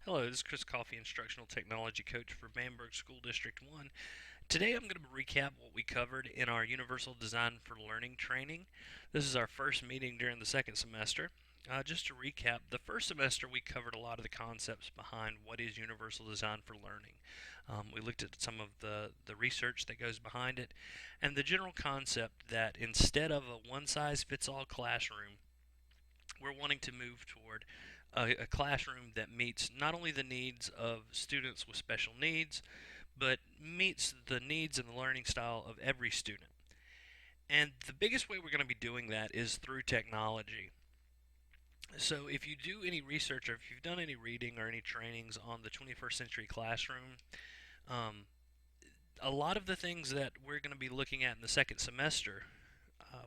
Hello, this is Chris Coffey, Instructional Technology Coach for Bamberg School District 1. Today I'm going to recap what we covered in our Universal Design for Learning training. This is our first meeting during the second semester. Just to recap, the first semester we covered a lot of the concepts behind what is Universal Design for Learning. We looked at some of the research that goes behind it and the general concept that instead of a one-size-fits-all classroom, we're wanting to move toward a classroom that meets not only the needs of students with special needs, but meets the needs and the learning style of every student. And the biggest way we're going to be doing that is through technology. So, if you do any research or if you've done any reading or any trainings on the 21st century classroom, um, a lot of the things that we're going to be looking at in the second semester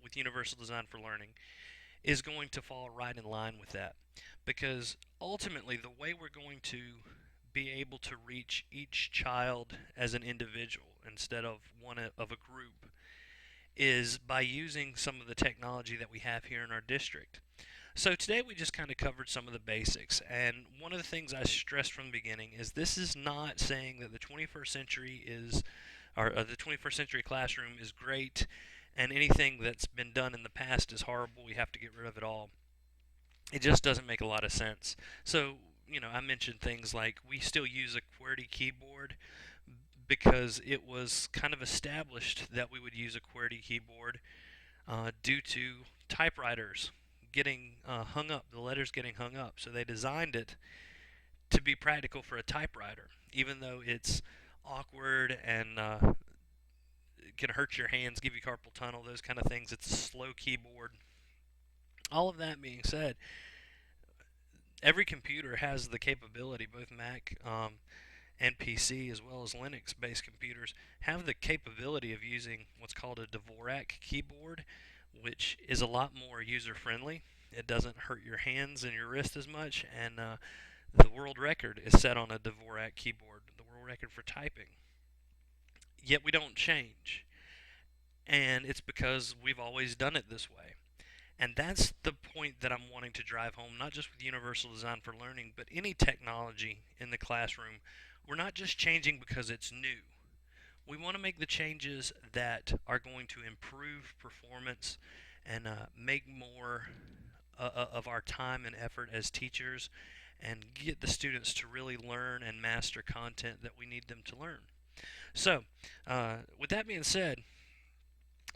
with Universal Design for Learning is going to fall right in line with that. Because ultimately, the way we're going to be able to reach each child as an individual instead of one of a group is by using some of the technology that we have here in our district. So today we just kind of covered some of the basics, and one of the things I stressed from the beginning is this is not saying that the 21st century is, or the 21st century classroom is great, and anything that's been done in the past is horrible. We have to get rid of it all. It just doesn't make a lot of sense. So, I mentioned things like we still use a QWERTY keyboard because it was kind of established that we would use a QWERTY keyboard due to typewriters getting hung up, the letters getting hung up. So they designed it to be practical for a typewriter, even though it's awkward and can hurt your hands, give you carpal tunnel, those kind of things. It's a slow keyboard. All of that being said, every computer has the capability, both Mac and PC, as well as Linux based computers, have the capability of using what's called a Dvorak keyboard, which is a lot more user friendly. It doesn't hurt your hands and your wrist as much, and the world record is set on a Dvorak keyboard, the world record for typing. Yet we don't change, and it's because we've always done it this way. And that's the point that I'm wanting to drive home, not just with Universal Design for Learning, but any technology in the classroom. We're not just changing because it's new. We want to make the changes that are going to improve performance and make more of our time and effort as teachers and get the students to really learn and master content that we need them to learn. So, with that being said,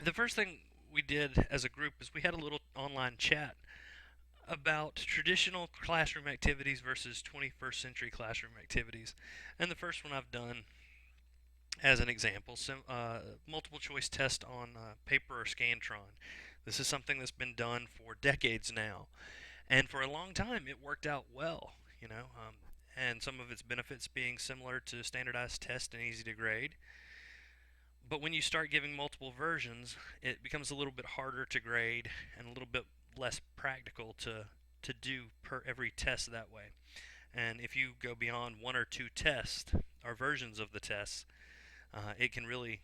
the first thing we did as a group is we had a little online chat about traditional classroom activities versus 21st century classroom activities. And the first one I've done as an example, multiple choice test on paper or Scantron. This is something that's been done for decades now, and for a long time it worked out well. And some of its benefits being similar to standardized test and easy to grade. But when you start giving multiple versions, it becomes a little bit harder to grade and a little bit less practical to do per every test that way. And if you go beyond one or two tests or versions of the tests, it can really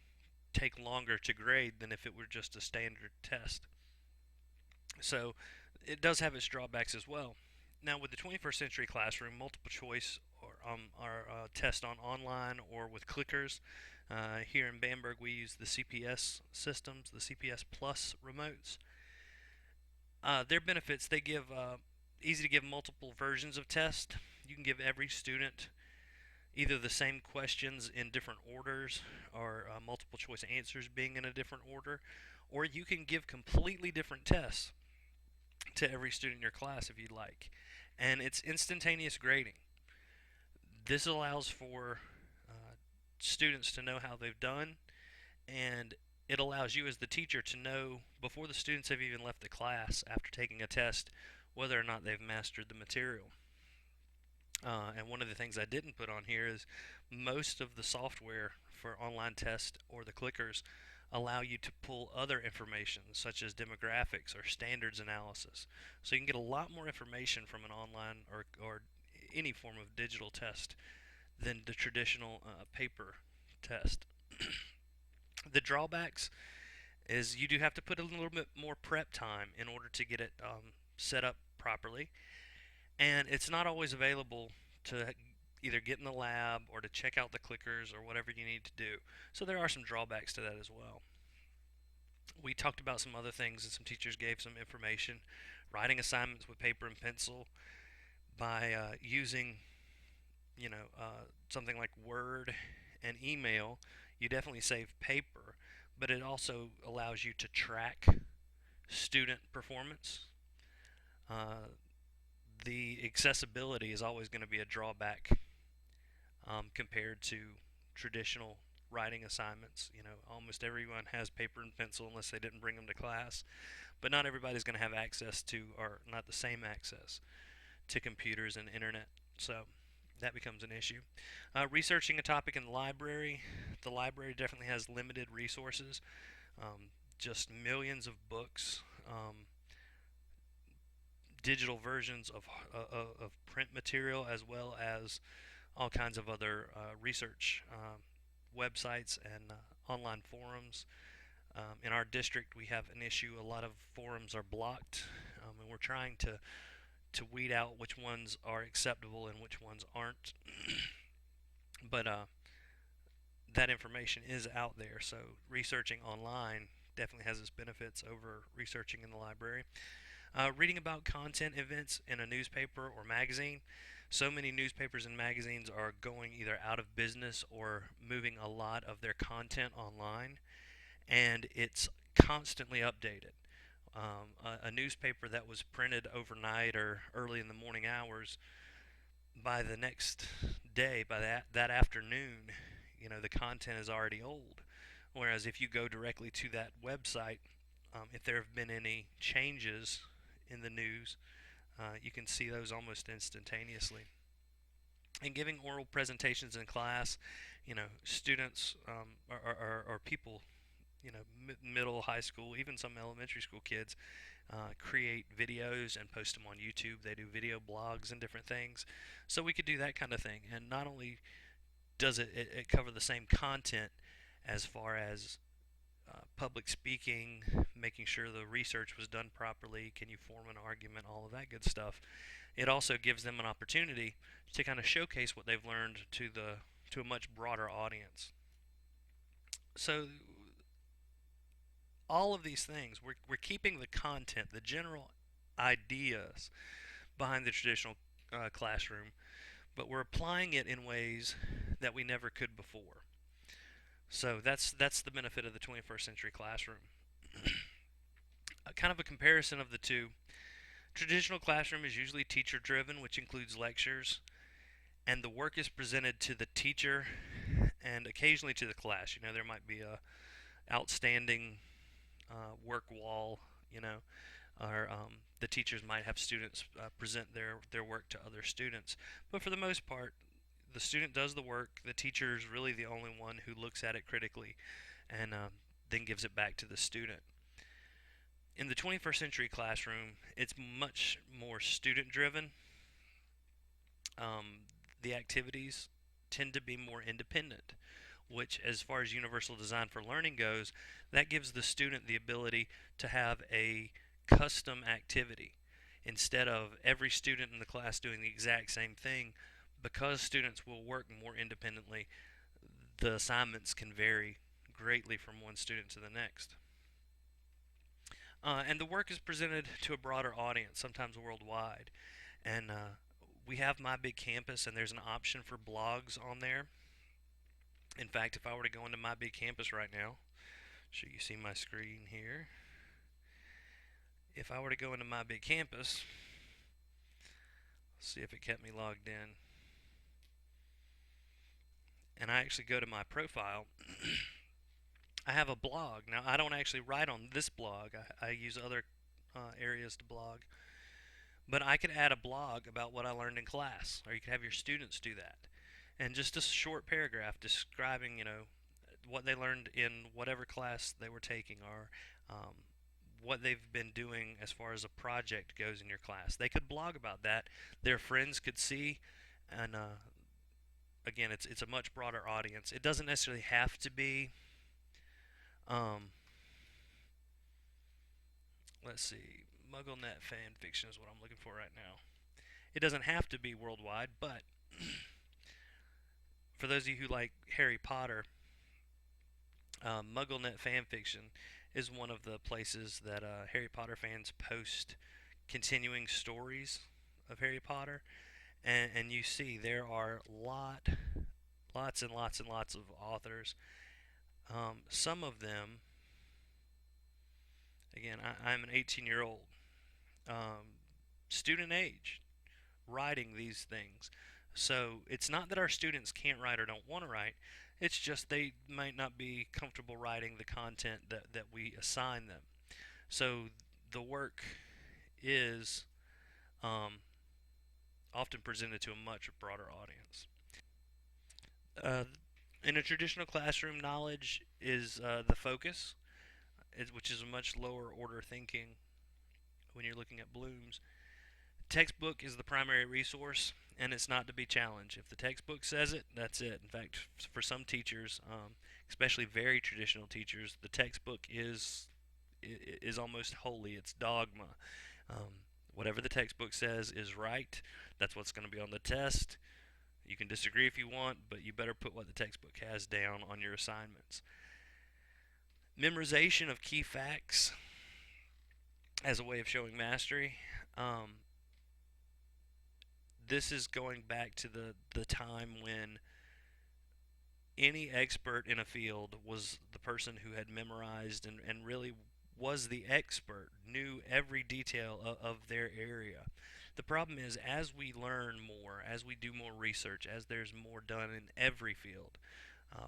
take longer to grade than if it were just a standard test. So it does have its drawbacks as well. Now, with the 21st century classroom, multiple choice are test on online or with clickers. Here in Bamberg, we use the CPS systems, the CPS Plus remotes. Their benefits, they give easy to give multiple versions of test. You can give every student either the same questions in different orders or multiple choice answers being in a different order, or you can give completely different tests to every student in your class if you'd like. And it's instantaneous grading. This allows for students to know how they've done, and it allows you as the teacher to know before the students have even left the class after taking a test whether or not they've mastered the material. And one of the things I didn't put on here is most of the software for online tests or the clickers allow you to pull other information such as demographics or standards analysis. So you can get a lot more information from an online or any form of digital test than the traditional paper test. The drawbacks is you do have to put a little bit more prep time in order to get it set up properly, and it's not always available to either get in the lab or to check out the clickers or whatever you need to do. So there are some drawbacks to that as well. We talked about some other things, and some teachers gave some information. Writing assignments with paper and pencil by using, something like Word and email, you definitely save paper, but it also allows you to track student performance. Uh, the accessibility is always going to be a drawback compared to traditional writing assignments. Almost everyone has paper and pencil unless they didn't bring them to class, but not everybody's going to have access to, or not the same access to, computers and internet. So that becomes an issue. Researching a topic in the library definitely has limited resources, just millions of books, digital versions of print material, as well as all kinds of other research websites and online forums. In our district, we have an issue. A lot of forums are blocked, and we're trying to weed out which ones are acceptable and which ones aren't. But that information is out there, so researching online definitely has its benefits over researching in the library. Reading about content events in a newspaper or magazine. So many newspapers and magazines are going either out of business or moving a lot of their content online, and it's constantly updated. A newspaper that was printed overnight or early in the morning hours, by the next day, by that afternoon, the content is already old. Whereas if you go directly to that website, if there have been any changes in the news, you can see those almost instantaneously. And giving oral presentations in class, students or people, middle, high school, even some elementary school kids, create videos and post them on YouTube. They do video blogs and different things. So we could do that kind of thing. And not only does it cover the same content as far as public speaking, making sure the research was done properly, can you form an argument, all of that good stuff. It also gives them an opportunity to kind of showcase what they've learned to a much broader audience. So all of these things, we're keeping the content, the general ideas behind the traditional classroom, but we're applying it in ways that we never could before. So that's the benefit of the 21st century classroom. Kind of a comparison of the two. Traditional classroom is usually teacher driven, which includes lectures, and the work is presented to the teacher and occasionally to the class. There might be a outstanding work wall, or the teachers might have students present their work to other students. But for the most part, the student does the work. The teacher is really the only one who looks at it critically and then gives it back to the student. In the 21st century classroom, it's much more student driven. The activities tend to be more independent, which, as far as universal design for learning goes, that gives the student the ability to have a custom activity. Instead of every student in the class doing the exact same thing, because students will work more independently, the assignments can vary greatly from one student to the next. And the work is presented to a broader audience, sometimes worldwide. And we have My Big Campus, and there's an option for blogs on there. In fact, if I were to go into My Big Campus right now, so you see my screen here. If I were to go into My Big Campus, see if it kept me logged in. And I actually go to my profile. I have a blog. Now, I don't actually write on this blog. I use other areas to blog. But I could add a blog about what I learned in class, or you could have your students do that. And just a short paragraph describing, what they learned in whatever class they were taking, or what they've been doing as far as a project goes in your class. They could blog about that. Their friends could see, and again, it's a much broader audience. It doesn't necessarily have to be. Let's see, MuggleNet fan fiction is what I'm looking for right now. It doesn't have to be worldwide, but For those of you who like Harry Potter, MuggleNet fanfiction is one of the places that Harry Potter fans post continuing stories of Harry Potter, and you see there are lots and lots and lots of authors. Some of them, again, I'm an 18-year-old, um, student age, writing these things. So it's not that our students can't write or don't want to write. It's just they might not be comfortable writing the content that we assign them. So the work is um, often presented to a much broader audience. Uh, in a traditional classroom, knowledge is the focus, which is a much lower order thinking when you're looking at Bloom's. Textbook is the primary resource, and it's not to be challenged. If the textbook says it, that's it. In fact, for some teachers, especially very traditional teachers, the textbook is almost holy. It's dogma. Whatever the textbook says is right. That's what's going to be on the test. You can disagree if you want, but you better put what the textbook has down on your assignments. Memorization of key facts as a way of showing mastery. This is going back to the time when any expert in a field was the person who had memorized and really was the expert, knew every detail of their area. The problem is, as we learn more, as we do more research, as there's more done in every field,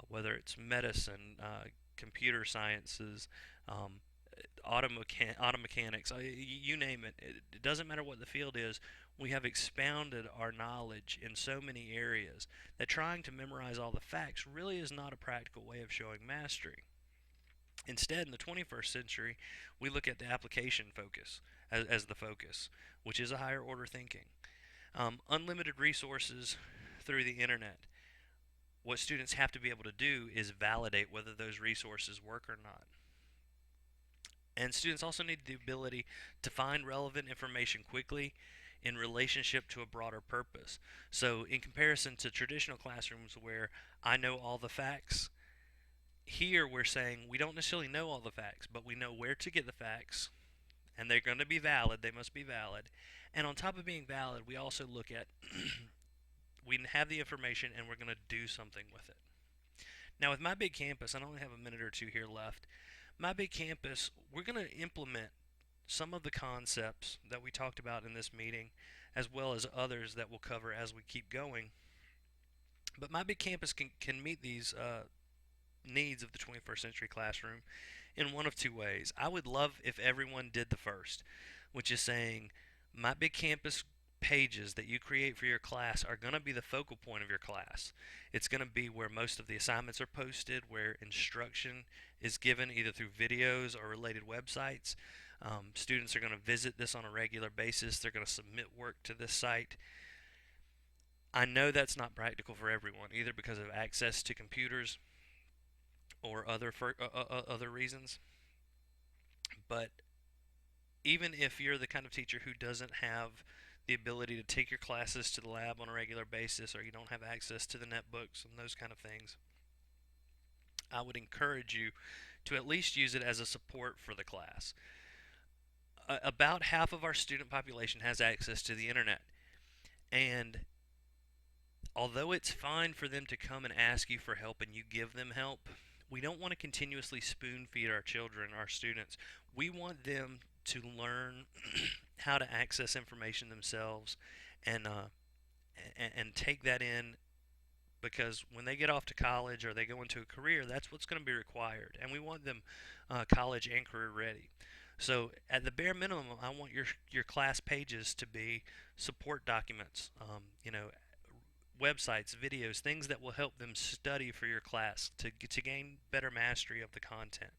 whether it's medicine, computer sciences, um, auto mechanics, you name it. It doesn't matter what the field is. We have expounded our knowledge in so many areas that trying to memorize all the facts really is not a practical way of showing mastery. Instead, in the 21st century, we look at the application focus as the focus, which is a higher order thinking. Unlimited resources through the internet. What students have to be able to do is validate whether those resources work or not. And students also need the ability to find relevant information quickly in relationship to a broader purpose. So, in comparison to traditional classrooms where I know all the facts, here we're saying we don't necessarily know all the facts, but we know where to get the facts, and they're going to be valid. They must be valid. And on top of being valid, we also look at we have the information and we're going to do something with it. Now, with My Big Campus, I only have a minute or two here left. My Big Campus, we're going to implement some of the concepts that we talked about in this meeting, as well as others that we'll cover as we keep going. But My Big Campus can meet these needs of the 21st century classroom in one of two ways. I would love if everyone did the first, which is saying My Big Campus pages that you create for your class are going to be the focal point of your class. It's going to be where most of the assignments are posted, where instruction is given either through videos or related websites. Students are going to visit this on a regular basis. They're going to submit work to this site. I know that's not practical for everyone, either because of access to computers or other reasons. But even if you're the kind of teacher who doesn't have the ability to take your classes to the lab on a regular basis, or you don't have access to the netbooks and those kind of things, I would encourage you to at least use it as a support for the class. About half of our student population has access to the internet, and although it's fine for them to come and ask you for help and you give them help, we don't want to continuously spoon feed our children, our students. We want them to learn how to access information themselves and take that in, because when they get off to college or they go into a career, that's what's going to be required, and we want them college and career ready. So at the bare minimum, I want your class pages to be support documents, websites, videos, things that will help them study for your class to gain better mastery of the content.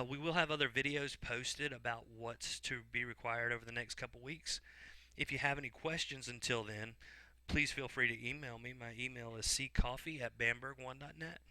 We will have other videos posted about what's to be required over the next couple weeks. If you have any questions until then, please feel free to email me. My email is ccoffee@bamberg1.net.